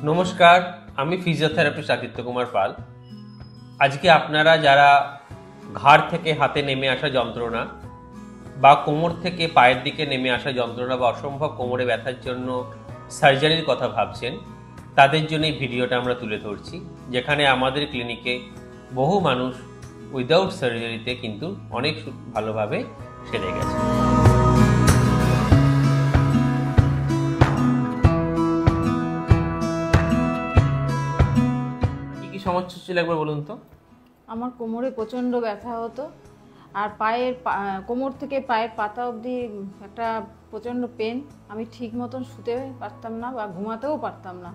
নমস্কার, আমি ফিজিওথেরাপিস্ট আদিত্য কুমার পাল। আজকে আপনারা যারা ঘাড় থেকে হাতে নেমে আসা যন্ত্রণা বা কোমর থেকে পায়ের দিকে নেমে আসা যন্ত্রণা বা অসম্ভব কোমরে ব্যথার জন্য সার্জারির কথা ভাবছেন, তাদের জন্য এই ভিডিওটা আমরা তুলে ধরছি, যেখানে আমাদের ক্লিনিকে বহু মানুষ উইদাউট সার্জারিতে কিন্তু অনেক ভালোভাবে সেরে গেছে। সমস্যা ছিল একবার বলুন তো। আমার কোমরে প্রচণ্ড ব্যথা হতো, আর পায়ের কোমর থেকে পায়ের পাতা অবধি একটা প্রচণ্ড পেন। আমি ঠিক মতন শুতে পারতাম না বা ঘুমাতেও পারতাম না।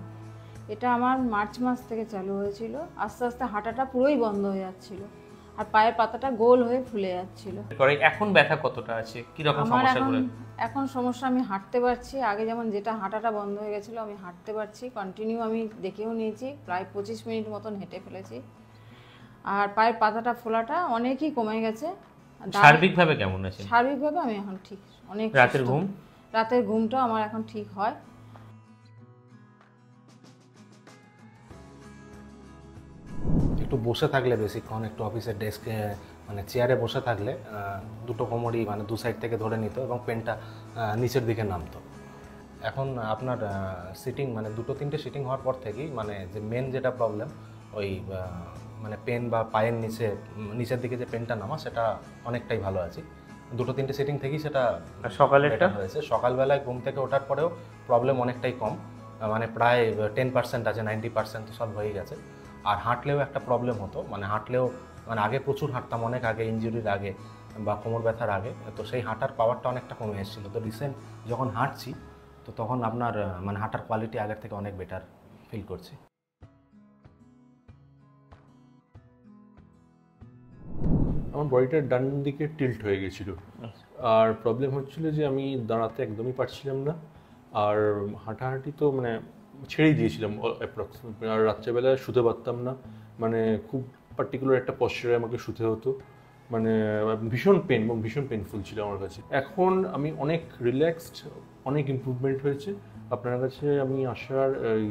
এটা আমার মার্চ মাস থেকে চালু হয়েছিল। আস্তে আস্তে হাঁটাটা পুরোই বন্ধ হয়ে যাচ্ছিল, আর পায়ের পাতাটা গোল হয়ে ফুলে যাচ্ছিল। এখন ব্যথা কতটা আছে, কি রকম সমস্যাগুলো? এখন সমস্যা, আমি হাঁটতে পারছি। আগে যেমন যেটা হাঁটাটা বন্ধ হয়ে গেছিলো, আমি হাঁটতে পারছি কন্টিনিউ। আমি দেখেও নিয়েছি, প্রায় 25 মিনিট মতন হেঁটে ফেলেছি। আর পায়ের পাতাটা ফোলাটা অনেকই কমে গেছে। সার্বিকভাবে কেমন আছে? সার্বিকভাবে আমি এখন ঠিক, অনেক। রাতের ঘুমটাও আমার এখন ঠিক হয়। একটু বসে থাকলে বেশিক্ষণ, একটু অফিসের ডেস্কে মানে চেয়ারে বসে থাকলে দুটো কোমরই মানে দু সাইড থেকে ধরে নিত এবং পেনটা নিচের দিকে নামতো। এখন আপনার সিটিং মানে দুটো তিনটে সিটিং হওয়ার পর থেকেই মানে যে মেন যেটা প্রবলেম, ওই মানে পেন বা পায়ের নিচের দিকে যে পেনটা নামা, সেটা অনেকটাই ভালো আছি। দুটো তিনটে সিটিং থেকেই সেটা সকালেরটা হয়েছে। সকালবেলায় ঘুম থেকে ওঠার পরেও প্রবলেম অনেকটাই কম, মানে প্রায় 10% আছে, 90% তো সব হয়ে গেছে। আর হাঁটলেও একটা প্রবলেম হতো, মানে হাঁটলেও মানে আগে প্রচুর হাঁটতাম, অনেক আগে, ইনজুরির আগে বা কোমর ব্যথার আগে, তো সেই হাঁটার পাওয়ারটা অনেকটা কমে এসেছিলো। তো রিসেন্ট যখন হাঁটছি, তো তখন আপনার মানে হাঁটার কোয়ালিটি আগের থেকে অনেক বেটার ফিল করছি। আমার বডিটা ডান দিকে টিল্ট হয়ে গেছিলো, আর প্রবলেম হচ্ছিল যে আমি দাঁড়াতে একদমই পারছিলাম না, আর হাঁটাহাঁটি তো মানে ছেড়েই দিয়েছিলাম অ্যাপ্রক্সিমেট। আর রাত্রেবেলায় শুতে পারতাম না, মানে খুব পার্টিকুলার একটা পশ্চারে আমাকে শুতে হতো, মানে ভীষণ পেন এবং ভীষণ পেনফুল ছিল আমার কাছে। এখন আমি অনেক রিল্যাক্সড, অনেক ইমপ্রুভমেন্ট হয়েছে। আপনার কাছে আমি আসার এই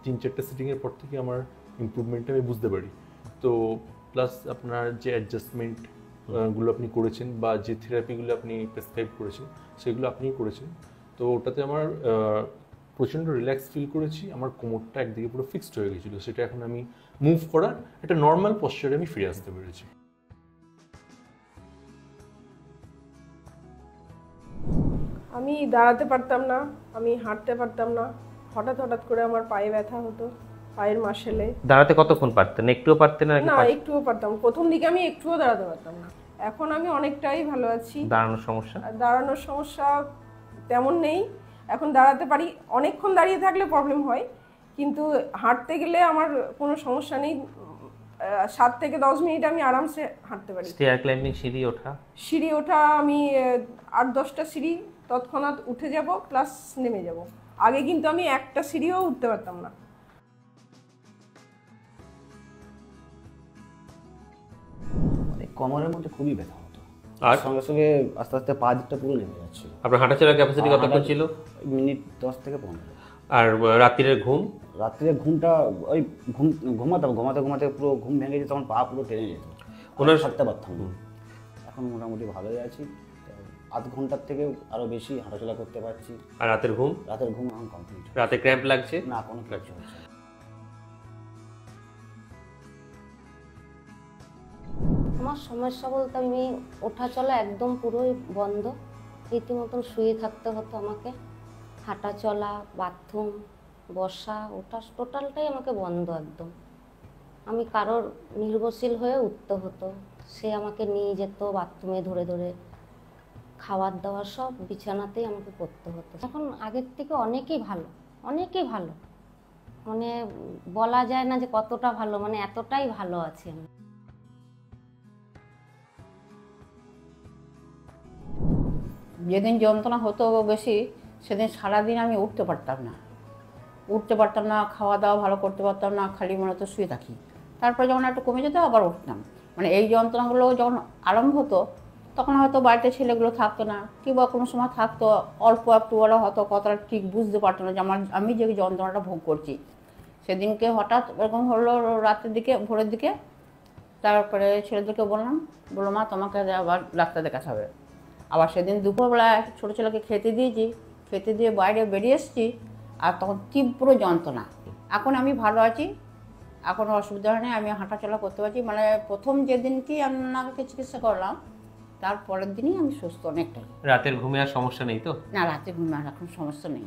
3-4টে সিটিংয়ের পর থেকে আমার ইমপ্রুভমেন্টটা আমি বুঝতে পারি। তো প্লাস আপনার যে অ্যাডজাস্টমেন্টগুলো আপনি করেছেন বা যে থেরাপিগুলো আপনি প্রেসক্রাইব করেছেন, সেগুলো আপনিই করেছেন। তো ওটাতে আমার প্রচণ্ড রিল্যাক্স ফিল করেছি। আমার কোমরটা একদিকে পুরো ফিক্সড হয়ে গেছিলো, সেটা এখন আমি মুভ করার একটা নর্মাল পশ্চারে আমি ফিরে আসতে পেরেছি। আমি দাঁড়াতে পারতাম না, আমি হাঁটতে পারতাম না। হঠাৎ করে আমার পায়ে ব্যথা হতো, পায়ের মাসেলে। দাঁড়াতে কতক্ষণ পারতেন? একটুও পারতেন না? একটুও পারতাম। প্রথম দিকে আমি একটুও দাঁড়াতে পারতাম না। এখন আমি অনেকটাই ভালো আছি। দাঁড়ানোর সমস্যা তেমন নেই, এখন দাঁড়াতে পারি। অনেকক্ষণ দাঁড়িয়ে থাকলে প্রবলেম হয়, কিন্তু হাঁটতে গেলে আমার কোনো সমস্যা নেই। 7 থেকে 10 মিনিট আমি আরামসে হাঁটতে পারি। স্টেয়ার ক্লাইম্বিং, সিঁড়ি ওঠা আমি 8-10টা সিঁড়ি তৎক্ষণাৎ উঠে যাব, প্লাস নেমে যাব। আগে কিন্তু আমি একটা সিঁড়িও উঠতে পারতাম না। মানে কোমরের মধ্যে খুবই ব্যথা হতো, আর সঙ্গে সঙ্গে আস্তে আস্তে পা দিকটা পুরো নেমে যাচ্ছিল। আপনার হাঁটা চলার ক্যাপাসিটি কতক্ষণ ছিল? মিনিট 10 থেকে 15। আর রাত্রির ঘুমটা ওই ঘুমাতে পুরো ঘুম ভেঙে যেত, তখন পা পুরো টেনে যেত, হাঁটতে পারতাম না। এখন মোটামুটি ভালোই আছি, আধ ঘন্টার থেকে আরো বেশি হাঁটাচলা করতে পারছি। আর রাতের ঘুম এখন কমপ্লিট। রাতে ক্র্যাম্প লাগছে না? কোনো কিছু হচ্ছে না। আমার সমস্যা বলতে আমি ওঠা চলা একদম পুরোই বন্ধ, রীতিমতন শুয়ে থাকতে হতো আমাকে। হাঁটা চলা, বাথরুম, বসা, ওঠা টোটালটাই আমাকে বন্ধ একদম। আমি কারোর নির্ভরশীল হয়ে উঠতে হতো, সে আমাকে নিয়ে যেত বাথরুমে ধরে ধরে। খাবার দাবার সব বিছানাতেই আমাকে করতে হতো। এখন আগের থেকে অনেকই ভালো, মানে বলা যায় না যে কতটা ভালো, মানে এতটাই ভালো আছি আমি। যেদিন যন্ত্রণা হতো বেশি, সেদিন সারাদিন আমি উঠতে পারতাম না, খাওয়া দাওয়া ভালো করতে পারতাম না, খালি মনে হতো শুয়ে থাকি। তারপরে যখন একটু কমে যেত আবার উঠতাম। মানে এই যন্ত্রণাগুলো যখন আরম্ভ হতো, তখন হয়তো বাড়িতে ছেলেগুলো থাকতো না, কিংবা কোনো সময় থাকতো, অল্প একটু বলা হতো, কথাটা ঠিক বুঝতে পারতো না যে আমি যে যন্ত্রণাটা ভোগ করছি। সেদিনকে হঠাৎ এরকম হলো রাতের দিকে, ভোরের দিকে। তারপরে ছেলেদেরকে বললাম, বললো মা তোমাকে আবার ডাক্তার দেখাতে হবে। আবার সেদিন দুপুরবেলায় ছোটো ছেলেকে খেতে দিয়েছি, খেতে দিয়ে বাইরে বেরিয়ে এসেছি, আর তখন তীব্র যন্ত্রণা। এখন আমি ভালো আছি, এখন অসুবিধা নেই, আমি হাঁটাচলা করতে পারছি। মানে প্রথম যেদিন কি আপনাকে চিকিৎসা করলাম তার পরের দিনই আমি সুস্থ অনেকটাই। রাতের ঘুমে আর সমস্যা নেই তো? না, রাতে ঘুমে আর এখন সমস্যা নেই।